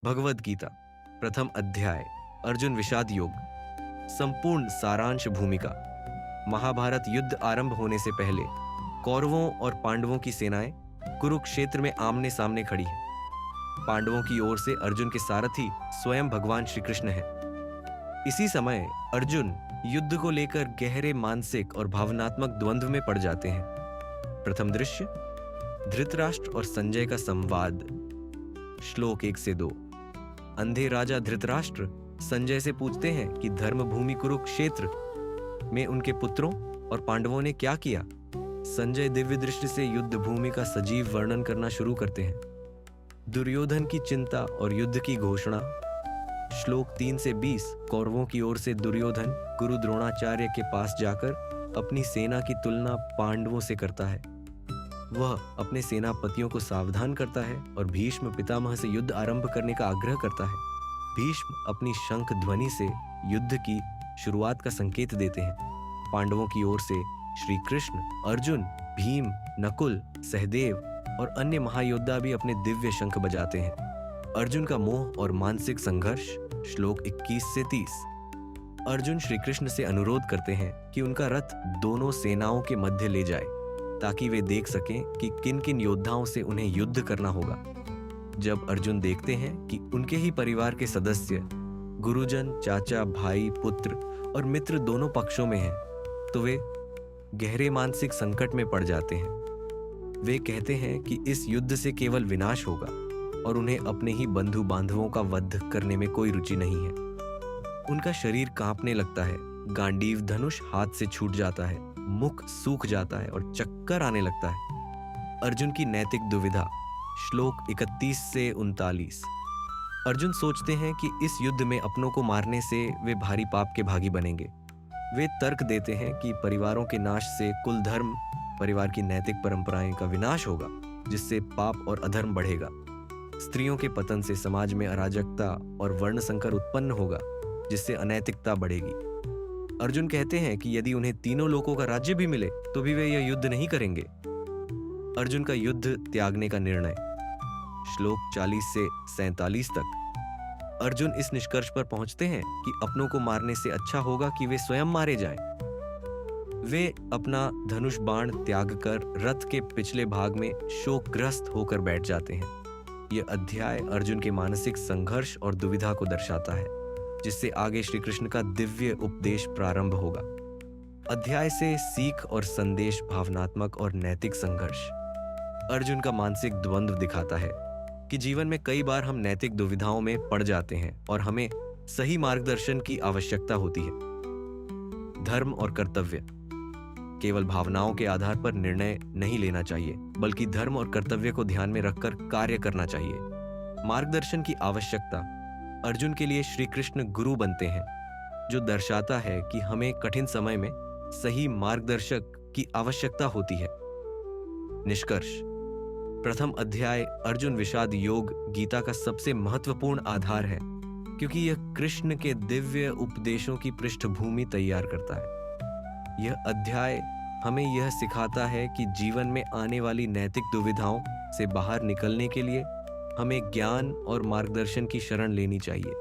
भगवद गीता प्रथम अध्याय अर्जुन विषाद योग। संपूर्ण सारांश भूमिका। महाभारत युद्ध आरंभ होने से पहले कौरवों और पांडवों की सेनाएं कुरुक्षेत्र में आमने सामने खड़ी हैं। पांडवों की ओर से अर्जुन के सारथी स्वयं भगवान श्री कृष्ण हैं। इसी समय अर्जुन युद्ध को लेकर गहरे मानसिक और भावनात्मक द्वंद्व में पड़ जाते हैं। प्रथम दृश्य धृतराष्ट्र और संजय का संवाद। श्लोक 1 से 2। अंधे राजा धृतराष्ट्र संजय से पूछते हैं कि धर्मभूमि कुरुक्षेत्र में उनके पुत्रों और पांडवों ने क्या किया। संजय दिव्य दृष्टि से युद्ध भूमि का सजीव वर्णन करना शुरू करते हैं। दुर्योधन की चिंता और युद्ध की घोषणा। श्लोक 3 से 20। कौरवों की ओर से दुर्योधन गुरु द्रोणाचार्य के पास जाकर अपनी सेना की तुलना पांडवों से करता है। वह अपने सेनापतियों को सावधान करता है और भीष्म पितामह से युद्ध आरंभ करने का आग्रह करता है। भीष्म अपनी शंख ध्वनि से युद्ध की शुरुआत का संकेत देते हैं। पांडवों की ओर से श्री कृष्ण, अर्जुन, भीम, नकुल, सहदेव और अन्य महायोद्धा भी अपने दिव्य शंख बजाते हैं। अर्जुन का मोह और मानसिक संघर्ष। श्लोक 21 से 30। अर्जुन श्री कृष्ण से अनुरोध करते हैं कि उनका रथ दोनों सेनाओं के मध्य ले जाए ताकि वे देख सकें कि किन किन योद्धाओं से उन्हें युद्ध करना होगा। जब अर्जुन देखते हैं कि उनके ही परिवार के सदस्य गुरुजन, चाचा, भाई, पुत्र और मित्र दोनों पक्षों में हैं, तो वे गहरे मानसिक संकट में पड़ जाते हैं। वे कहते हैं कि इस युद्ध से केवल विनाश होगा और उन्हें अपने ही बंधु बांधवों का वध करने में कोई रुचि नहीं है। उनका शरीर कांपने लगता है, गांडीव धनुष हाथ से छूट जाता है, मुख सूख जाता है और चक्कर आने लगता है। अर्जुन की नैतिक दुविधा। श्लोक 31 से 39। अर्जुन सोचते हैं कि इस युद्ध में अपनों को मारने से वे भारी पाप के भागी बनेंगे। वे तर्क देते हैं कि परिवारों के नाश से कुल धर्म, परिवार की नैतिक परंपराएं का विनाश होगा, जिससे पाप और अधर्म बढ़ेगा। स्त्रियों के पतन से समाज में अराजकता और वर्ण संकर उत्पन्न होगा, जिससे अनैतिकता बढ़ेगी। अर्जुन कहते हैं कि यदि उन्हें तीनों लोकों का राज्य भी मिले तो भी वे यह युद्ध नहीं करेंगे। अर्जुन का युद्ध त्यागने का निर्णय। श्लोक 40 से 47 तक। अर्जुन इस निष्कर्ष पर पहुंचते हैं कि अपनों को मारने से अच्छा होगा कि वे स्वयं मारे जाएं। वे अपना धनुष बाण त्याग कर रथ के पिछले भाग में शोकग्रस्त होकर बैठ जाते हैं। यह अध्याय अर्जुन के मानसिक संघर्ष और दुविधा को दर्शाता है, जिससे आगे श्री कृष्ण का दिव्य उपदेश प्रारंभ होगा। अध्याय से सीख और संदेश। भावनात्मक और नैतिक संघर्ष। अर्जुन का मानसिक द्वंद्व दिखाता है कि जीवन में कई बार हम नैतिक दुविधाओं में पड़ जाते हैं और हमें सही मार्गदर्शन की आवश्यकता होती है। धर्म और कर्तव्य। केवल भावनाओं के आधार पर निर्णय नहीं लेना चाहिए, बल्कि धर्म और कर्तव्य को ध्यान में रखकर कार्य करना चाहिए। मार्गदर्शन की आवश्यकता। अर्जुन के लिए श्री कृष्ण गुरु बनते हैं, जो दर्शाता है कि हमें कठिन समय में सही मार्गदर्शक की आवश्यकता होती है। निष्कर्ष। प्रथम अध्याय अर्जुन विषाद योग गीता का सबसे महत्वपूर्ण आधार है, क्योंकि यह कृष्ण के दिव्य उपदेशों की पृष्ठभूमि तैयार करता है। यह अध्याय हमें यह सिखाता है कि जीवन में आने वाली नैतिक दुविधाओं से बाहर निकलने के लिए हमें ज्ञान और मार्गदर्शन की शरण लेनी चाहिए।